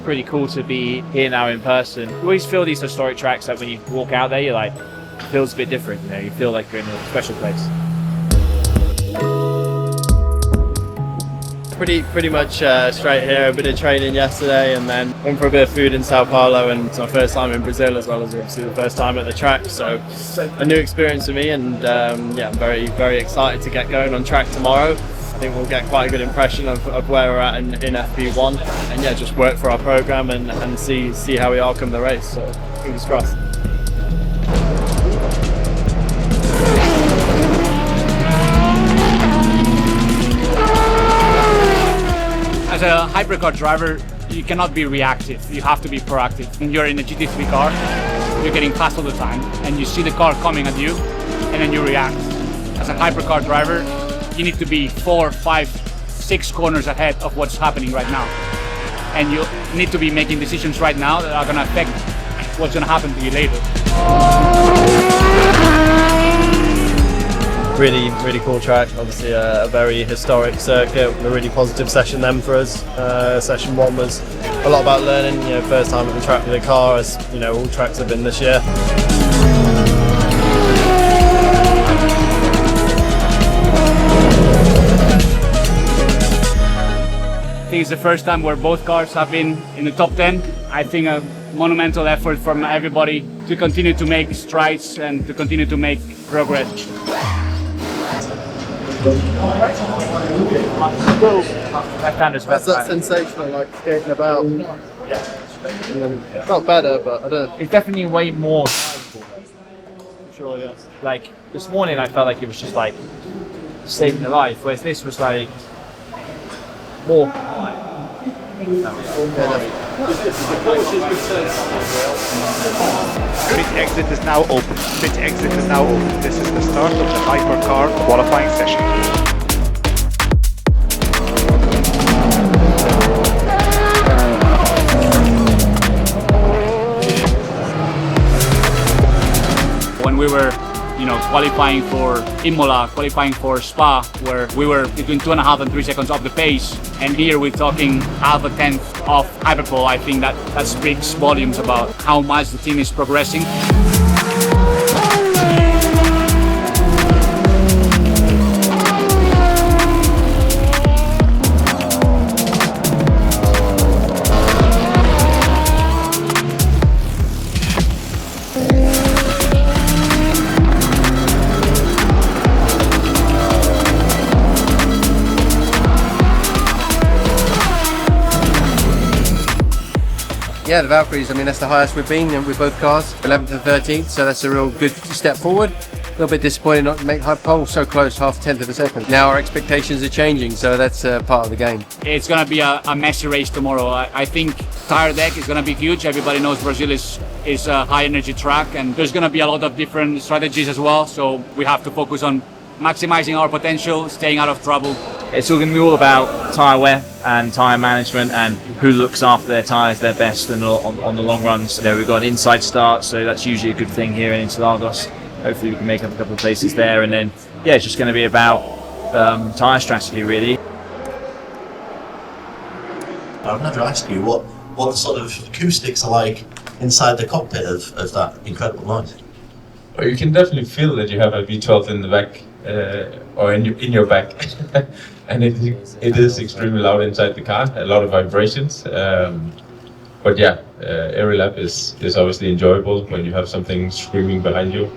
pretty cool to be here now in person. You always feel these historic tracks, like when you walk out there, you're like, it feels a bit different, you know, you feel like you're in a special place. Pretty much straight here. A bit of training yesterday, and then went for a bit of food in Sao Paulo, and it's my first time in Brazil as well as obviously the first time at the track. So a new experience for me, and yeah, I'm very excited to get going on track tomorrow. I think we'll get quite a good impression of where we're at in FP1, and yeah, just work for our program and see how we are come the race. So fingers crossed. As a hypercar driver, you cannot be reactive. You have to be proactive. When you're in a GT3 car, you're getting fast all the time, and you see the car coming at you, and then you react. As a hypercar driver, you need to be 4, 5, 6 corners ahead of what's happening right now. And you need to be making decisions right now that are going to affect what's going to happen to you later. Really cool track. Obviously a very historic circuit. A really positive session then for us. Session 1 was a lot about learning. You know, first time at the track with a car, as you know, all tracks have been this year. I think it's the first time where both cars have been in the top 10. I think a monumental effort from everybody to continue to make strides and to continue to make progress. That's sensational, like skating about. Not better, but I don't know. It's definitely way more Sure, yes. like this morning I felt like it was just like saving the life, whereas this was like more Pit exit is now open. Pit exit is now open. This is the start of the Hypercar qualifying session. When we were, qualifying for Imola, qualifying for Spa, where we were between 2.5 and 3 seconds off the pace, and here we're talking half a tenth off Hyperpole. I think that speaks volumes about how much the team is progressing. Yeah, the Valkyries, I mean, that's the highest we've been with both cars, 11th and 13th, so that's a real good step forward. A little bit disappointed not to make Hyperpole so close, half a tenth of a second. Now our expectations are changing, so that's part of the game. It's going to be a messy race tomorrow. I think tire deck is going to be huge. Everybody knows Brazil is a high energy track, and there's going to be a lot of different strategies as well, so we have to focus on maximizing our potential, staying out of trouble. It's all going to be all about tyre wear and tyre management and who looks after their tyres their best and on the long runs. So we've got an inside start, so that's usually a good thing here in Interlagos. Hopefully we can make up a couple of places there, and then yeah, it's just going to be about tyre strategy really. I've never asked you what the sort of acoustics are like inside the cockpit of that incredible noise. Well, you can definitely feel that you have a V12 in the back or in your back. And it is extremely loud inside the car, a lot of vibrations. But yeah, every lap is obviously enjoyable when you have something screaming behind you.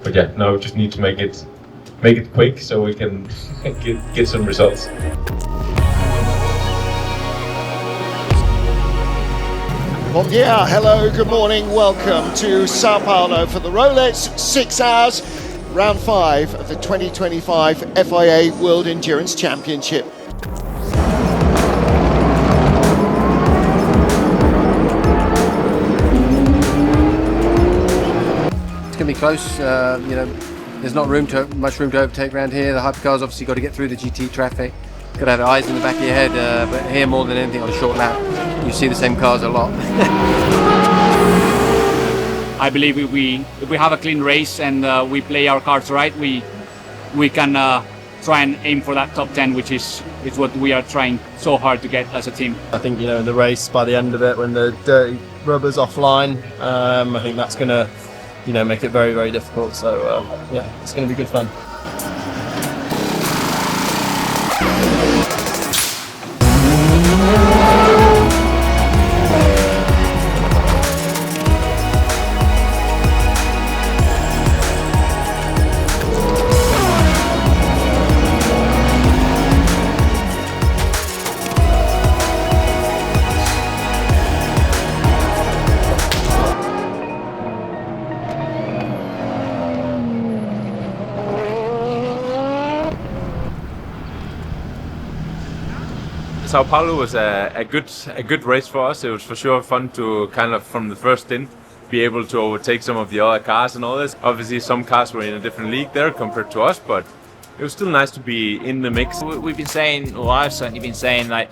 But yeah, now we just need to make it quick so we can get some results. Bon dia, hello, good morning, welcome to Sao Paulo for the Rolex 6 hours, round 5 of the 2025 FIA World Endurance Championship. It's going to be close, there's not much room to overtake around here. The Hypercar's obviously got to get through the GT traffic. Got to have eyes in the back of your head, but here more than anything on a short lap, you see the same cars a lot. I believe if we have a clean race and we play our cards right, we can try and aim for that top 10, which is what we are trying so hard to get as a team. I think, in the race, by the end of it, when the dirty rubber's offline, I think that's going to, make it very, very difficult. So, yeah, it's going to be good fun. Sao Paulo was a good race for us. It was for sure fun to kind of from the first in be able to overtake some of the other cars and all this. Obviously some cars were in a different league there compared to us, but it was still nice to be in the mix. We've been saying, or I've certainly been saying, like,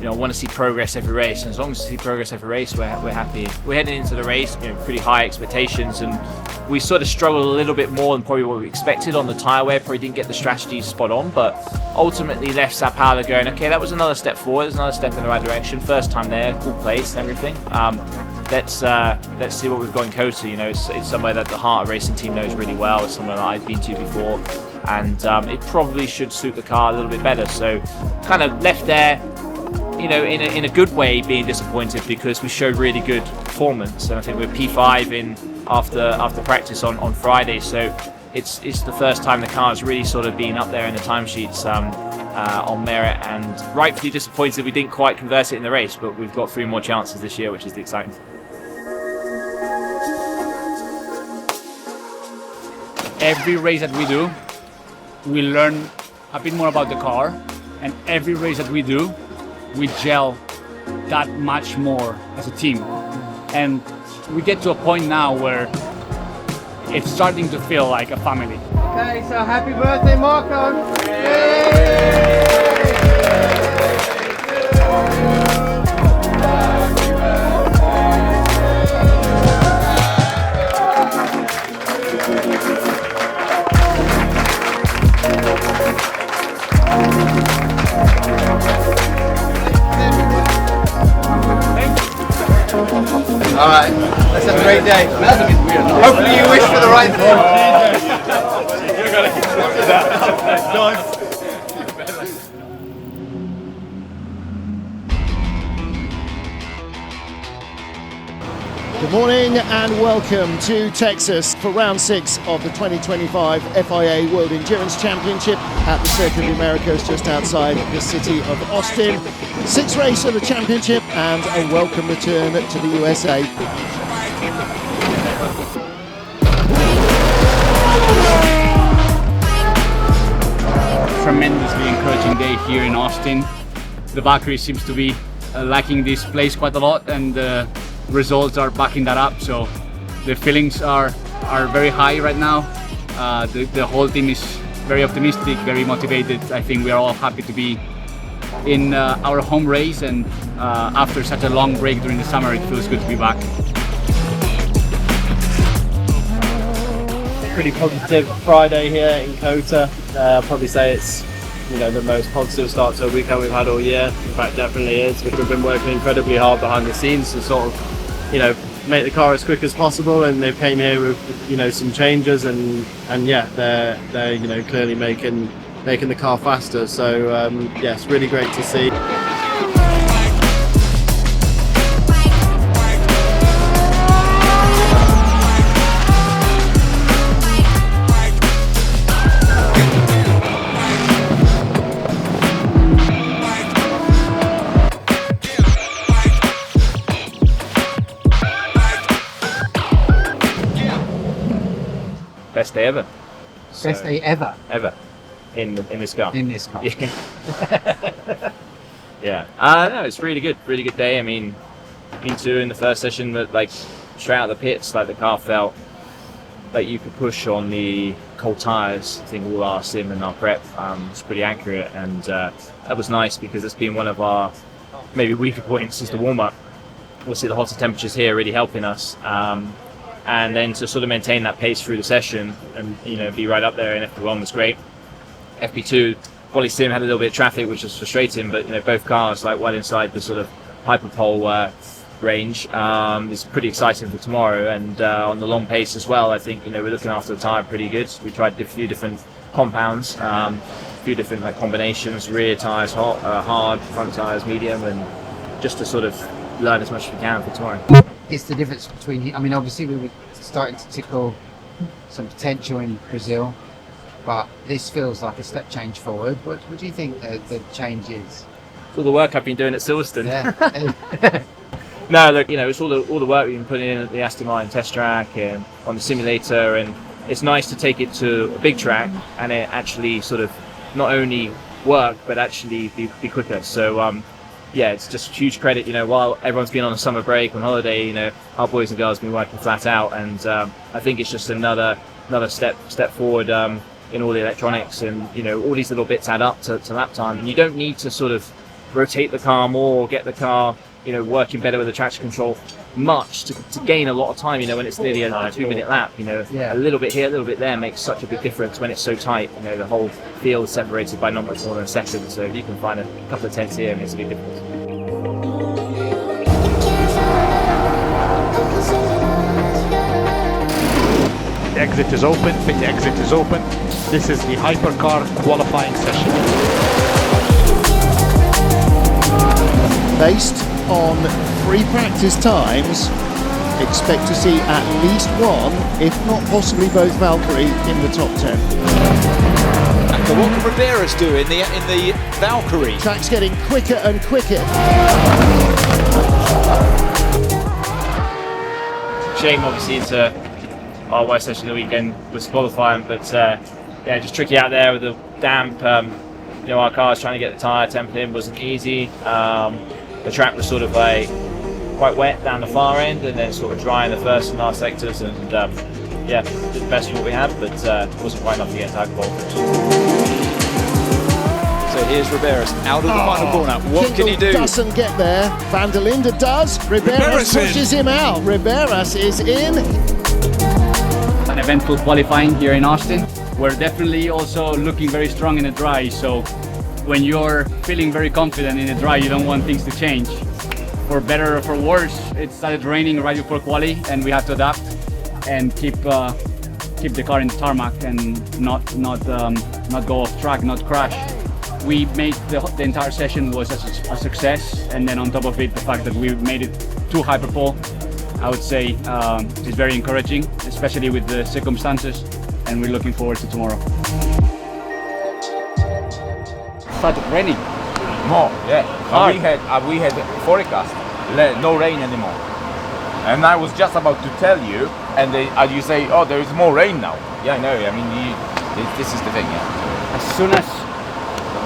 I want to see progress every race, and as long as we see progress every race, we're happy. We're heading into the race, pretty high expectations, and we sort of struggled a little bit more than probably what we expected on the tyre wear. Probably didn't get the strategy spot on, but ultimately left Sao Paulo going, okay, that was another step forward, there's another step in the right direction. First time there, cool place and everything. Let's see what we've got in Kota. It's somewhere that the Heart Racing team knows really well. It's somewhere that I've been to before, and it probably should suit the car a little bit better. So kind of left there, in a good way, being disappointed because we showed really good performance, and I think we're P5 in after practice on Friday. So it's the first time the car's really sort of been up there in the timesheets on merit, and rightfully disappointed we didn't quite convert it in the race, but we've got 3 more chances this year, which is the exciting thing. Every race that we do, we learn a bit more about the car, and every race that we do, we gel that much more as a team. And we get to a point now where it's starting to feel like a family. Okay, so happy birthday, Marco! All right, let's have a great day. That's a bit weird. Hopefully you wish for the right thing. You're gonna Good morning and welcome to Texas for round 6 of the 2025 FIA World Endurance Championship at the Circuit of the Americas just outside the city of Austin. 6th race of the championship and a welcome return to the USA. Tremendously encouraging day here in Austin. The Valkyrie seems to be lacking this place quite a lot, and the results are backing that up. So the feelings are very high right now. The whole team is very optimistic, very motivated. I think we are all happy to be in our home race, and after such a long break during the summer, it feels good to be back. Pretty positive Friday here in Kota. I'll probably say it's the most positive start to a weekend we've had all year. In fact, definitely is. We've been working incredibly hard behind the scenes to sort of make the car as quick as possible, and they came here with some changes, and yeah, they're clearly making the car faster. So yeah, it's really great to see. Best day ever. Best day ever Ever. In this car. in this car. Yeah. No, it's really good day. I mean, into in the first session, but like straight out of the pits, like the car felt like you could push on the cold tires. I think all our sim and our prep was pretty accurate, and that was nice because it's been one of our maybe weaker points since the warm up. We'll see the hotter temperatures here really helping us. And then to sort of maintain that pace through the session and be right up there in F1 was great. FP2 quali sim had a little bit of traffic, which was frustrating, but both cars like well inside the sort of hyperpole range. It's pretty exciting for tomorrow, and on the long pace as well. I think we're looking after the tyre pretty good. We tried a few different compounds, a few different combinations: rear tyres hard, front tyres medium, and just to sort of learn as much as we can for tomorrow. It's the difference between, I mean, obviously we were starting to tickle some potential in Brazil, but this feels like a step change forward. What do you think the change is? All the work I've been doing at Silverstone. Yeah. No, look, it's all the work we've been putting in at the Aston Martin test track and on the simulator, and it's nice to take it to a big track and it actually sort of not only work but actually be quicker. So yeah, it's just huge credit. While everyone's been on a summer break on holiday, our boys and girls have been working flat out, and I think it's just another step forward in all the electronics, and all these little bits add up to lap time, and you don't need to sort of rotate the car more or get the car working better with the traction control much to gain a lot of time, when it's nearly a 2-minute lap. A little bit here, a little bit there makes such a big difference when it's so tight. The whole field is separated by not much more than a second, so if you can find a couple of tenths here, it makes a big difference. The exit is open, pit exit is open. This is the Hypercar qualifying session. Based on free practice times, expect to see at least one, if not possibly both Valkyrie in the top 10. And what can Ribera's do in the Valkyrie? Track's getting quicker and quicker. Shame obviously into our worst session of the weekend was qualifying, but yeah, just tricky out there with the damp. Our cars trying to get the tyre temp in wasn't easy. The track was sort of quite wet down the far end, and then sort of dry in the first and last sectors, and yeah, did the best of what we had, but it wasn't quite enough to get into alcohol. So here's Ribera's out of the final corner. What can he do? Doesn't get there. Van der Linde does. Ribera's pushes him out. Ribera's is in. An eventful qualifying here in Austin. We're definitely also looking very strong in the dry, so when you're feeling very confident in the dry, you don't want things to change. For better or for worse, it started raining right before quali, and we have to adapt and keep the car in the tarmac and not go off track, not crash. We made the entire session was a success, and then on top of it, the fact that we made it to Hyperpole, I would say is very encouraging, especially with the circumstances, and we're looking forward to tomorrow. Started raining. More, yeah. We had forecast, no rain anymore. And I was just about to tell you, and you say, oh, there is more rain now. Yeah, I know. I mean, this is the thing. Yeah. As soon as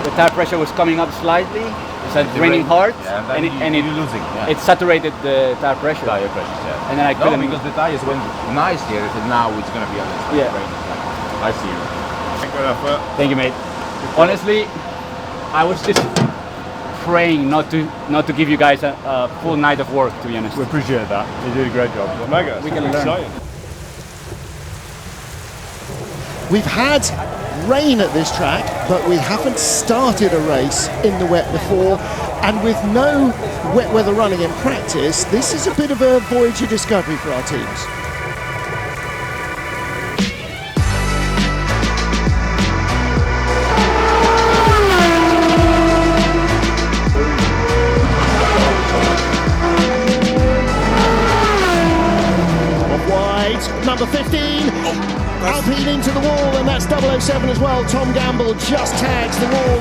the tire pressure was coming up slightly, it started raining hard, and you're losing. Yeah. It saturated the tire pressure. Yeah. And then I couldn't. No, because the tires went nice here, and now it's going to be a little rain. I see you. Thank you, mate. Honestly, I was just praying not to give you guys a full night of work, to be honest. We appreciate that. You did a great job. Mega. We can learn. Exciting. We've had rain at this track, but we haven't started a race in the wet before, and with no wet weather running in practice, this is a bit of a voyage of discovery for our teams. Number 15, Alpine into the wall, and that's 007 as well. Tom Gamble just tags the wall.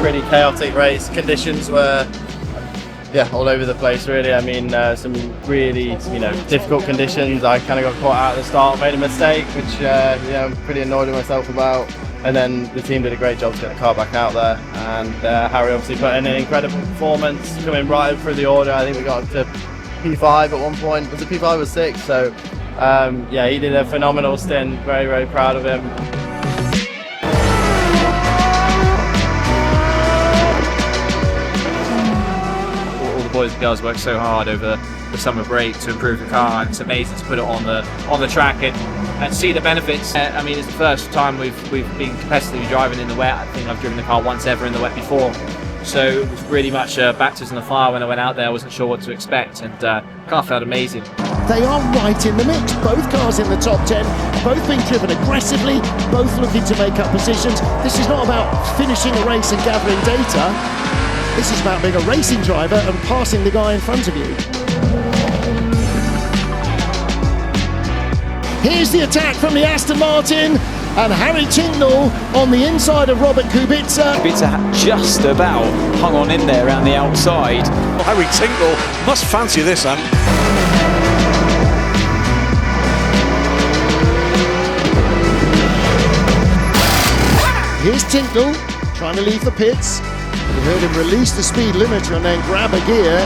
Pretty chaotic race. Conditions were all over the place really. I mean, some really difficult conditions. I kind of got caught out at the start, made a mistake, which I'm pretty annoyed with myself about. And then the team did a great job to get the car back out there, and Harry obviously put in an incredible performance, coming right through the order. I think we got up to P5 at one point. Was it P5 or 6? So yeah, he did a phenomenal stint. Very, very proud of him. boys and girls worked so hard over the summer break to improve the car, and it's amazing to put it on the track and see the benefits. I mean, it's the first time we've been competitively driving in the wet. I think I've driven the car once ever in the wet before, so it was really much baptism in the fire when I went out there. I wasn't sure what to expect, and the car felt amazing. They are right in the mix. Both cars in the top 10, both being driven aggressively, both looking to make up positions. This is not about finishing a race and gathering data. This is about being a racing driver and passing the guy in front of you. Here's the attack from the Aston Martin, and Harry Tincknell on the inside of Robert Kubica. Kubica just about hung on in there around the outside. Well, Harry Tincknell must fancy this, Ant. Here's Tincknell trying to leave the pits. We heard him release the speed limiter and then grab a gear.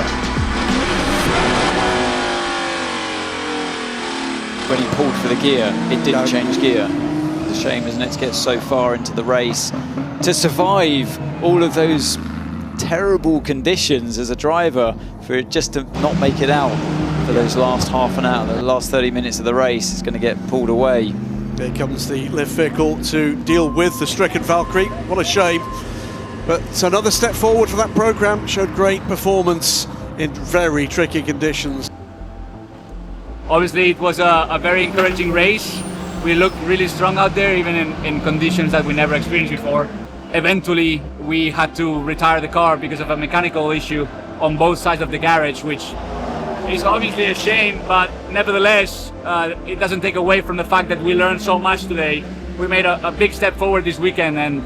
When he pulled for the gear, it didn't change gear. It's a shame, isn't it, to get so far into the race, to survive all of those terrible conditions as a driver, for it just to not make it out for those last half an hour, the last 30 minutes of the race. Is going to get pulled away. Here comes the lift vehicle to deal with the stricken Valkyrie. What a shame. But another step forward for that programme. Showed great performance in very tricky conditions. Obviously, it was a very encouraging race. We looked really strong out there, even in conditions that we never experienced before. Eventually, we had to retire the car because of a mechanical issue on both sides of the garage, which is obviously a shame, but nevertheless, it doesn't take away from the fact that we learned so much today. We made a big step forward this weekend, and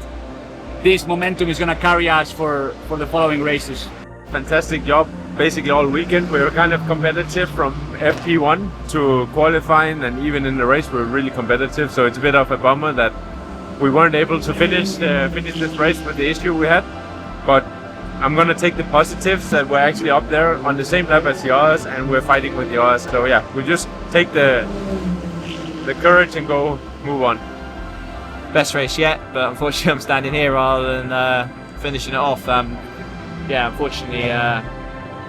this momentum is going to carry us for the following races. Fantastic job. Basically all weekend we were kind of competitive from FP1 to qualifying, and even in the race we were really competitive, so it's a bit of a bummer that we weren't able to finish this race with the issue we had. But I'm going to take the positives that we're actually up there on the same lap as the others, and we're fighting with the others. So yeah, we just take the courage and go move on. Best race yet, but unfortunately I'm standing here rather than finishing it off. Yeah, unfortunately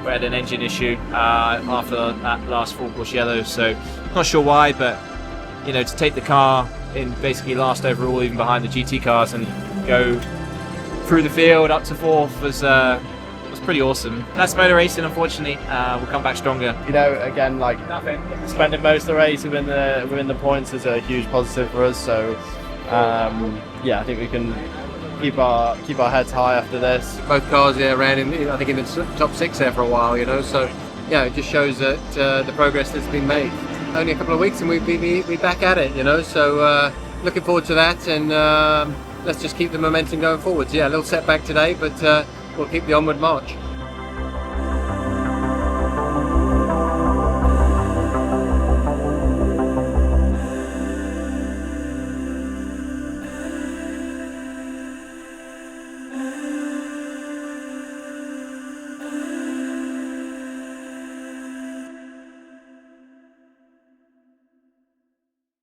we had an engine issue after that last full course yellow, so not sure why, but you know, to take the car in basically last overall, even behind the GT cars, and go through the field up to fourth was pretty awesome. That's motor racing. Unfortunately, we'll come back stronger. You know, again, like spending most of the race within the points is a huge positive for us. So yeah, I think we can keep our heads high after this. Both cars ran in, I think, in the top 6 there for a while, you know. So yeah, it just shows that the progress that's been made. Only a couple of weeks and we'll be back at it, you know. So looking forward to that, and let's just keep the momentum going forwards. Yeah, a little setback today, but we'll keep the onward march.